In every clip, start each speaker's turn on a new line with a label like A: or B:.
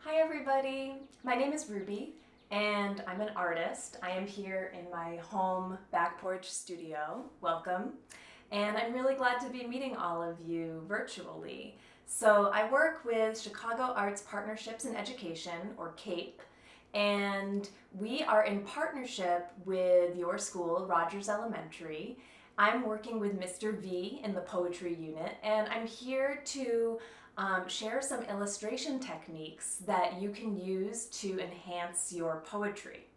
A: Hi everybody, my name is Ruby and I'm an artist. I am here in my home back porch studio. Welcome. And I'm really glad to be meeting all of you virtually. So I work with Chicago Arts Partnerships in Education, or CAPE, and we are in partnership with your school, Rogers Elementary. I'm working with Mr. V in the poetry unit, and I'm here to share some illustration techniques that you can use to enhance your poetry.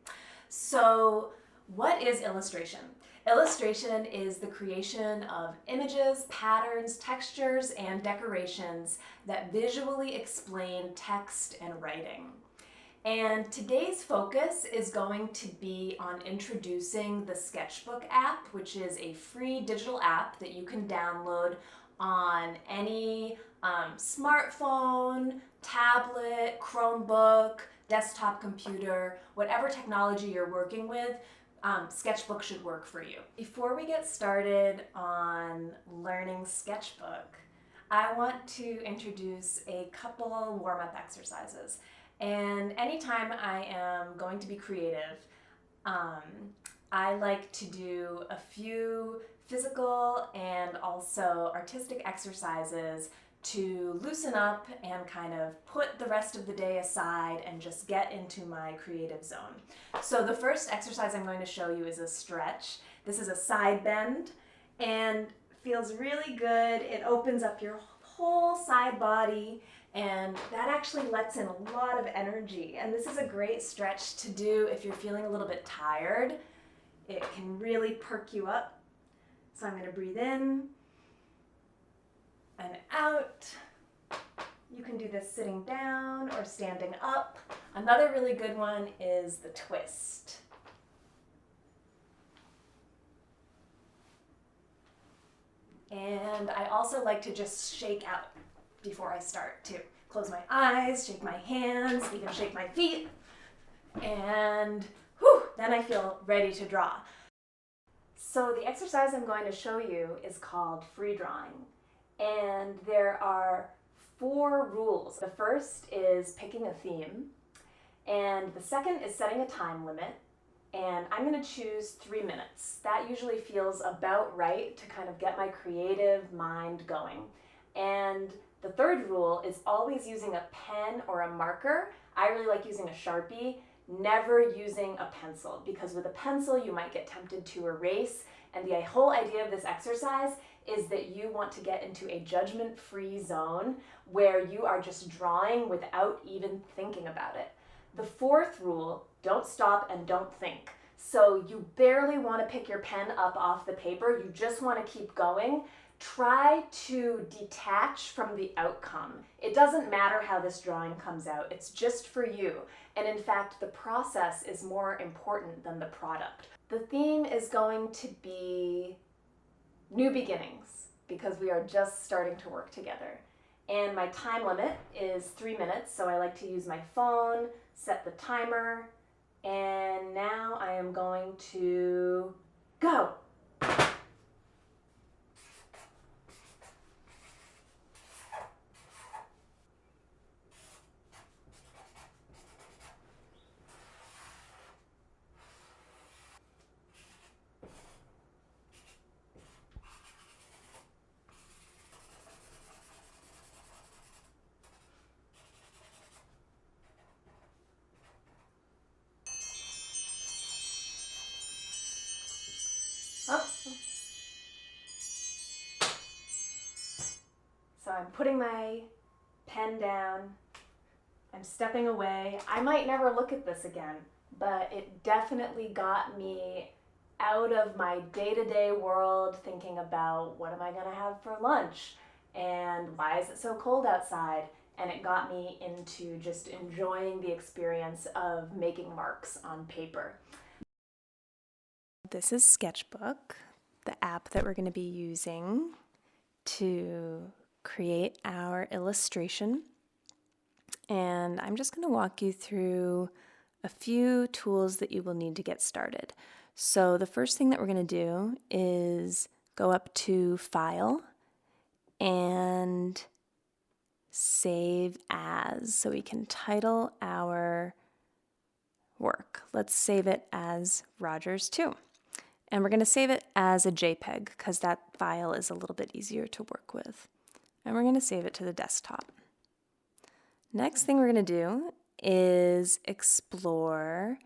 A: So, what is illustration? Illustration is the creation of images, patterns, textures, and decorations that visually explain text and writing. And today's focus is going to be on introducing the Sketchbook app, which is a free digital app that you can download on any smartphone, tablet, Chromebook, desktop computer, whatever technology you're working with. Sketchbook should work for you. Before we get started on learning Sketchbook, I want to introduce a couple warm-up exercises. And anytime I am going to be creative, um, I like to do a few physical and also artistic exercises to loosen up and kind of put the rest of the day aside and just get into my creative zone. So the first exercise I'm going to show you is a stretch. This is a side bend and feels really good. It opens up your whole side body, and that actually lets in a lot of energy. And this is a great stretch to do if you're feeling a little bit tired. It can really perk you up. So I'm going to breathe in and out. You can do this sitting down or standing up. Another really good one is the twist. And I also like to just shake out before I start too. Close my eyes, shake my hands, even shake my feet, and then I feel ready to draw. So the exercise I'm going to show you is called free drawing, and there are 4 rules. The first is picking a theme, and the second is setting a time limit, and I'm going to choose 3 minutes. That usually feels about right to kind of get my creative mind going. And the third rule is always using a pen or a marker. I really like using a Sharpie, never using a pencil, because with a pencil you might get tempted to erase, and the whole idea of this exercise is that you want to get into a judgment-free zone where you are just drawing without even thinking about it. The 4th rule, don't stop and don't think. So you barely want to pick your pen up off the paper, you just want to keep going. Try to detach from the outcome. It doesn't matter how this drawing comes out, it's just for you. And in fact, the process is more important than the product. The theme is going to be new beginnings, because we are just starting to work together. And my time limit is 3 minutes, so I like to use my phone, set the timer, and now I am going to go. Oh. So I'm putting my pen down, I'm stepping away. I might never look at this again, but it definitely got me out of my day-to-day world thinking about what am I gonna have for lunch and why is it so cold outside, and it got me into just enjoying the experience of making marks on paper.
B: This is Sketchbook, the app that we're going to be using to create our illustration. And I'm just going to walk you through a few tools that you will need to get started. So the first thing that we're going to do is go up to File and save as so we can title our work. Let's save it as Rogers 2. And we're going to save it as a JPEG because that file is a little bit easier to work with. And we're going to save it to the desktop. Next thing we're going to do is explore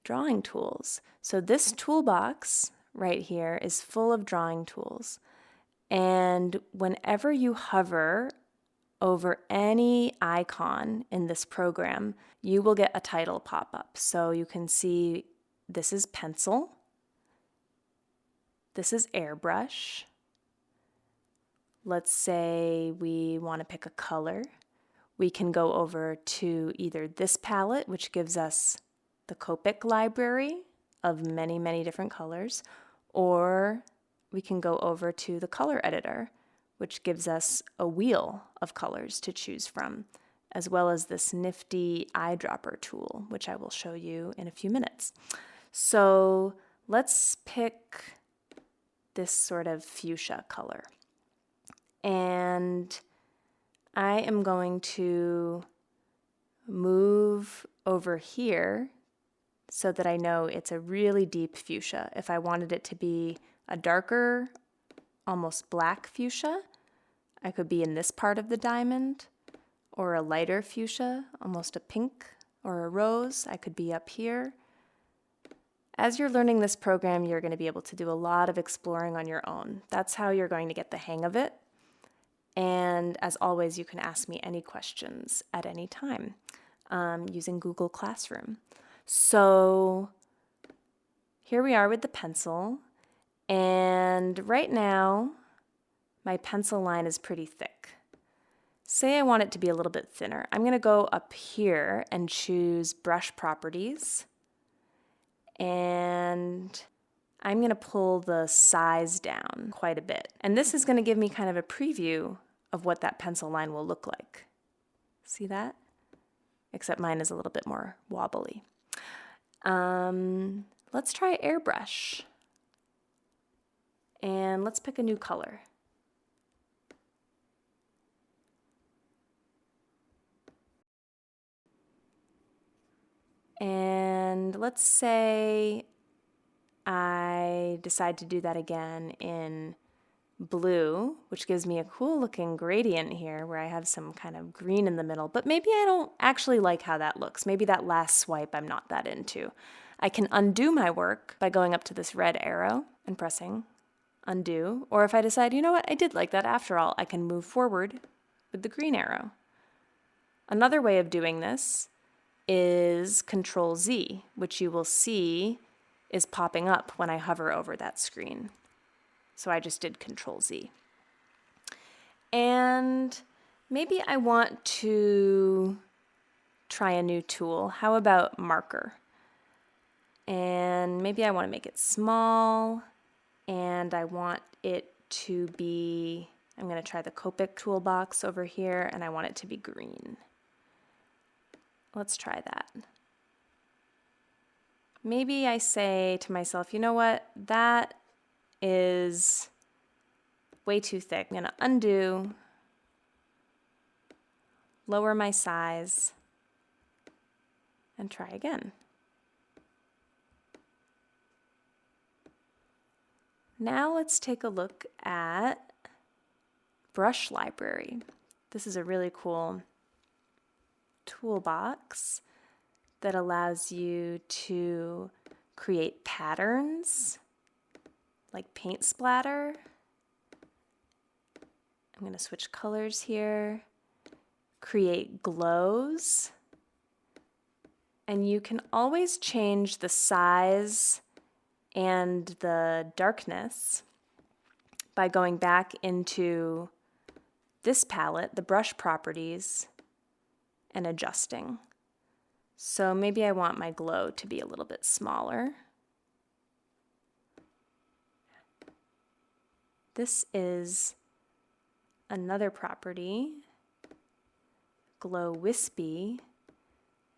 B: drawing tools. So this toolbox right here is full of drawing tools. And whenever you hover over any icon in this program, you will get a title pop up. So you can see this is pencil, this is airbrush. Let's say we want to pick a color. We can go over to either this palette, which gives us the Copic library of many, many different colors, or we can go over to the color editor, which gives us a wheel of colors to choose from, as well as this nifty eyedropper tool, which I will show you in a few minutes. So let's pick this sort of fuchsia color. And I am going to move over here so that I know it's a really deep fuchsia. If I wanted it to be a darker, almost black fuchsia, I could be in this part of the diamond, or a lighter fuchsia, almost a pink or a rose, I could be up here. As you're learning this program, you're going to be able to do a lot of exploring on your own. That's how you're going to get the hang of it. And as always, you can ask me any questions at any time using Google Classroom. So here we are with the pencil. And right now, my pencil line is pretty thick. Say I want it to be a little bit thinner. I'm going to go up here and choose Brush Properties. And I'm going to pull the size down quite a bit. And this is going to give me kind of a preview of what that pencil line will look like. See that? Except mine is a little bit more wobbly. Let's try airbrush. And let's pick a new color. And let's say I decide to do that again in blue, which gives me a cool looking gradient here where I have some kind of green in the middle, but maybe I don't actually like how that looks. Maybe that last swipe I'm not that into. I can undo my work by going up to this red arrow and pressing undo, or if I decide, you know what, I did like that after all, I can move forward with the green arrow. Another way of doing this is Control Z, which you will see is popping up when I hover over that screen. So I just did Control Z. And maybe I want to try a new tool. How about marker? And maybe I want to make it small, and I want it to be, I'm going to try the Copic toolbox over here, and I want it to be green. Let's try that. Maybe I say to myself, you know what, that is way too thick. I'm going to undo, lower my size, and try again. Now let's take a look at Brush Library. This is a really cool toolbox that allows you to create patterns like paint splatter. I'm going to switch colors here, create glows, and you can always change the size and the darkness by going back into this palette, the brush properties, and adjusting. So maybe I want my glow to be a little bit smaller. This is another property, Glow Wispy,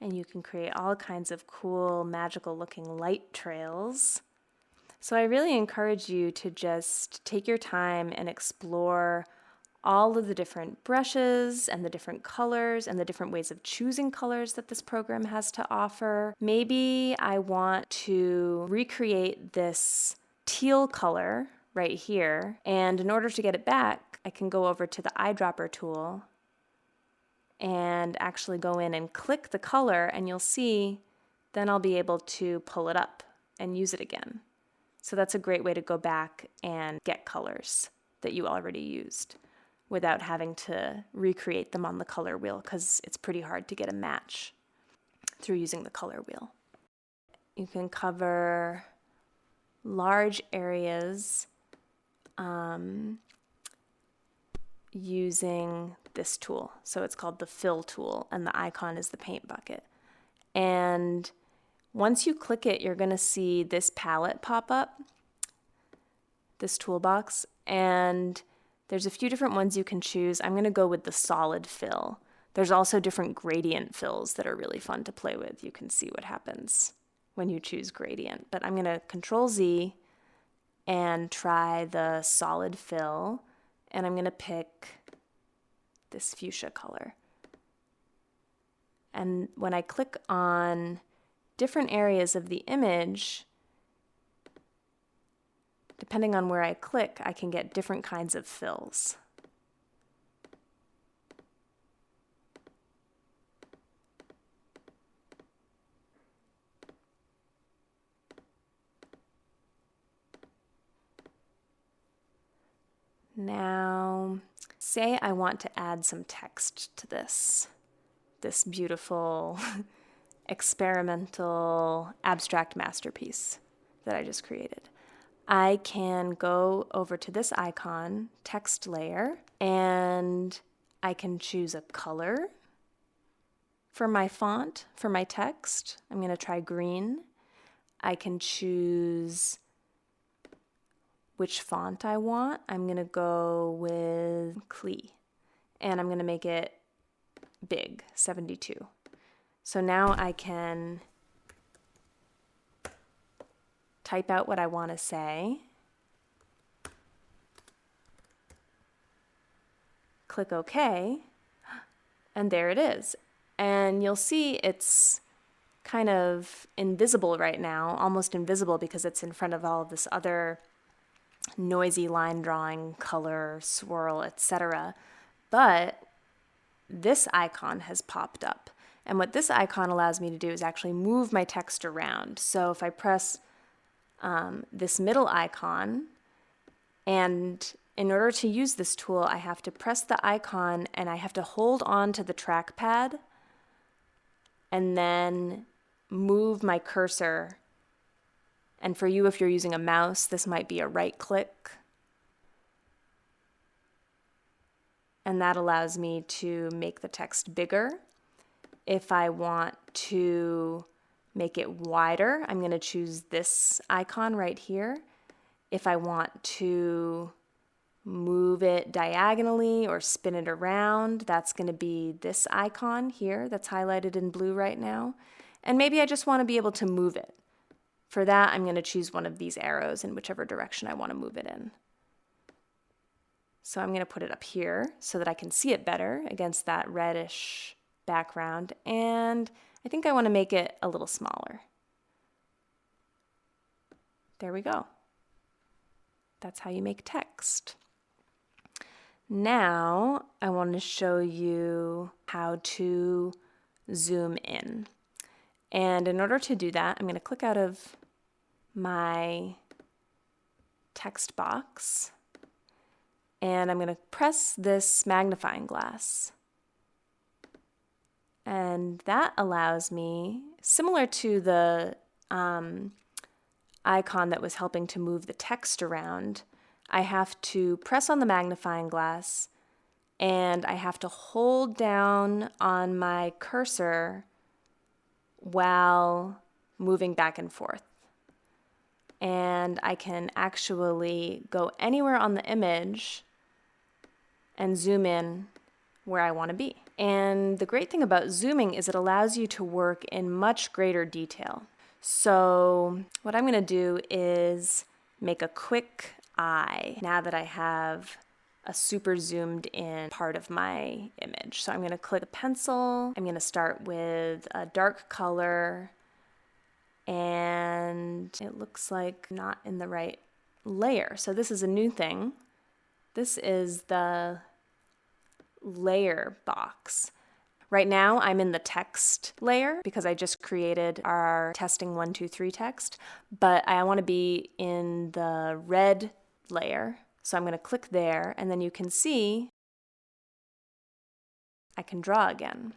B: and you can create all kinds of cool, magical looking light trails. So I really encourage you to just take your time and explore all of the different brushes and the different colors and the different ways of choosing colors that this program has to offer. Maybe I want to recreate this teal color right here, and in order to get it back, I can go over to the eyedropper tool and actually go in and click the color, and you'll see then I'll be able to pull it up and use it again. So that's a great way to go back and get colors that you already used without having to recreate them on the color wheel, because it's pretty hard to get a match through using the color wheel. You can cover large areas using this tool. So it's called the fill tool, and the icon is the paint bucket. And once you click it, you're going to see this palette pop up, this toolbox, and there's a few different ones you can choose. I'm going to go with the solid fill. There's also different gradient fills that are really fun to play with. You can see what happens when you choose gradient. But I'm going to Control Z and try the solid fill, and I'm going to pick this fuchsia color. And when I click on different areas of the image, depending on where I click, I can get different kinds of fills. Now, say I want to add some text to this beautiful experimental abstract masterpiece that I just created. I can go over to this icon, text layer, and I can choose a color for my font, for my text. I'm going to try green. I can choose which font I want. I'm going to go with Klee, and I'm going to make it big, 72. So now I can type out what I want to say, click OK, and there it is. And you'll see it's kind of invisible right now, almost invisible because it's in front of all of this other noisy line drawing, color, swirl, etc. But this icon has popped up. And what this icon allows me to do is actually move my text around. So if I press this middle icon, and in order to use this tool, I have to press the icon and I have to hold on to the trackpad and then move my cursor. And for you, if you're using a mouse, this might be a right click. And that allows me to make the text bigger. If I want to make it wider, I'm going to choose this icon right here. If I want to move it diagonally or spin it around, that's going to be this icon here that's highlighted in blue right now. And maybe I just want to be able to move it. For that, I'm going to choose one of these arrows in whichever direction I want to move it in. So I'm going to put it up here so that I can see it better against that reddish background, and I think I want to make it a little smaller. There we go. That's how you make text. Now I want to show you how to zoom in. And in order to do that, I'm going to click out of my text box, and I'm going to press this magnifying glass. And that allows me, similar to the icon that was helping to move the text around, I have to press on the magnifying glass and I have to hold down on my cursor while moving back and forth. And I can actually go anywhere on the image and zoom in where I want to be. And the great thing about zooming is it allows you to work in much greater detail. So what I'm going to do is make a quick eye now that I have a super zoomed in part of my image. So I'm going to click the pencil. I'm going to start with a dark color, and it looks like not in the right layer. So this is a new thing. This is the layer box. Right now I'm in the text layer because I just created our testing 1, 2, 3 text, but I want to be in the red layer. So I'm going to click there, and then you can see I can draw again.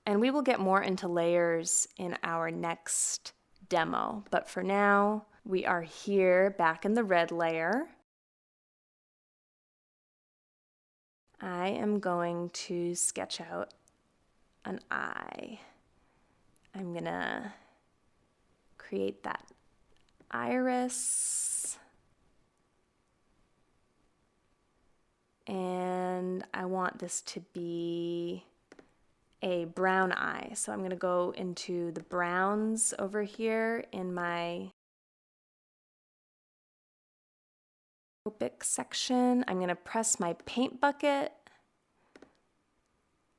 B: And we will get more into layers in our next demo, but for now we are here back in the red layer. I am going to sketch out an eye. I'm gonna create that iris, and I want this to be a brown eye. So I'm gonna go into the browns over here in my Copic section. I'm gonna press my paint bucket,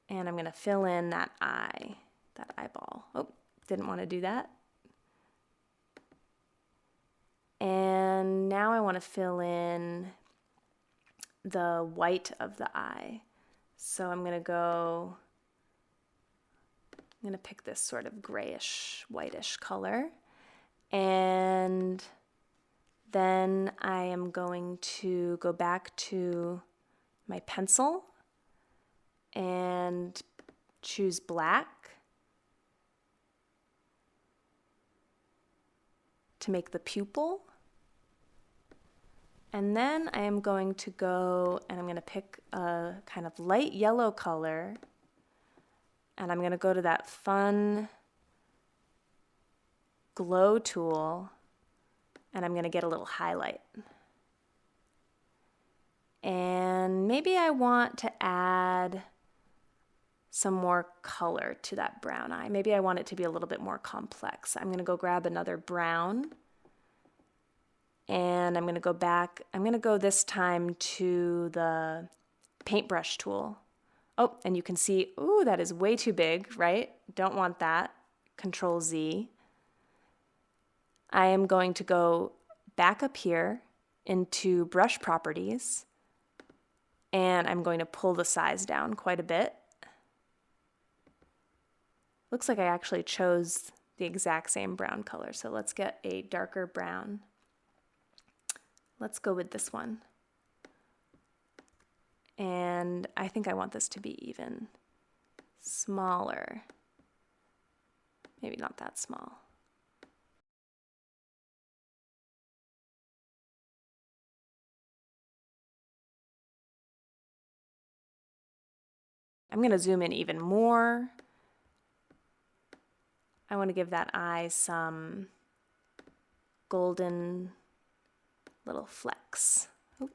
B: and I'm gonna fill in that eye, that eyeball. Oh, didn't want to do that. And now I want to fill in the white of the eye. So I'm going to pick this sort of grayish, whitish color. And then I am going to go back to my pencil and choose black to make the pupil. And then I am going to go and I'm going to pick a kind of light yellow color, and I'm going to go to that fun glow tool, and I'm going to get a little highlight. And maybe I want to add some more color to that brown eye. Maybe I want it to be a little bit more complex. I'm going to go grab another brown, and I'm going to go back. I'm going to go this time to the paintbrush tool. Oh, and you can see, ooh, that is way too big, right? Don't want that. Control Z. I am going to go back up here into brush properties, and I'm going to pull the size down quite a bit. Looks like I actually chose the exact same brown color, so let's get a darker brown. Let's go with this one. And I think I want this to be even smaller. Maybe not that small. I'm going to zoom in even more. I want to give that eye some golden little flecks. Oh,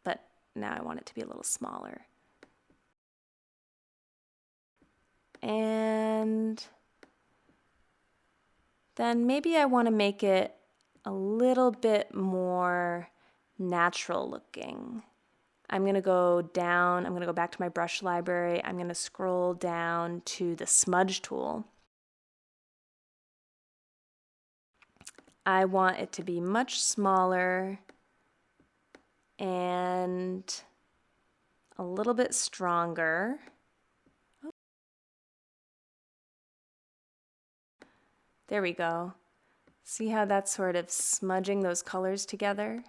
B: but now I want it to be a little smaller. And then maybe I want to make it a little bit more natural looking. I'm going to go down, I'm going to go back to my brush library. I'm going to scroll down to the smudge tool. I want it to be much smaller and a little bit stronger. Oh. There we go. See how that's sort of smudging those colors together?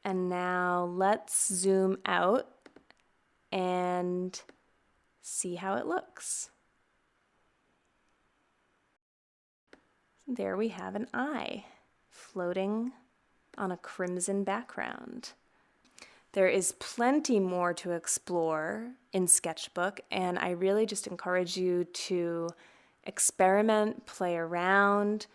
B: And now let's zoom out and see how it looks. There we have an eye floating on a crimson background. There is plenty more to explore in Sketchbook, and I really just encourage you to experiment, play around,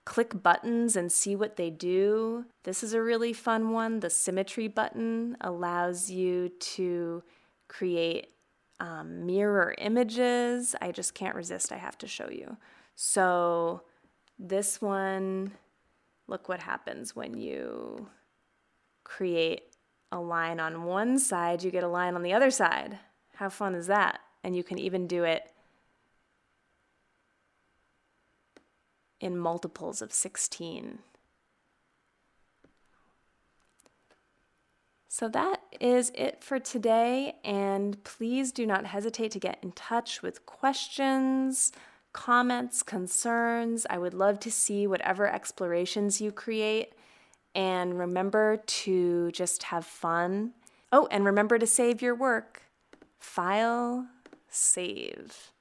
B: click buttons and see what they do. This is a really fun one. The symmetry button allows you to create mirror images. I just can't resist. I have to show you. So This one, look what happens when you create a line on one side, you get a line on the other side. How fun is that? And you can even do it in multiples of 16. So that is it for today, and please do not hesitate to get in touch with questions, comments, concerns. I would love to see whatever explorations you create, and remember to just have fun. Oh, and remember to save your work. File, save.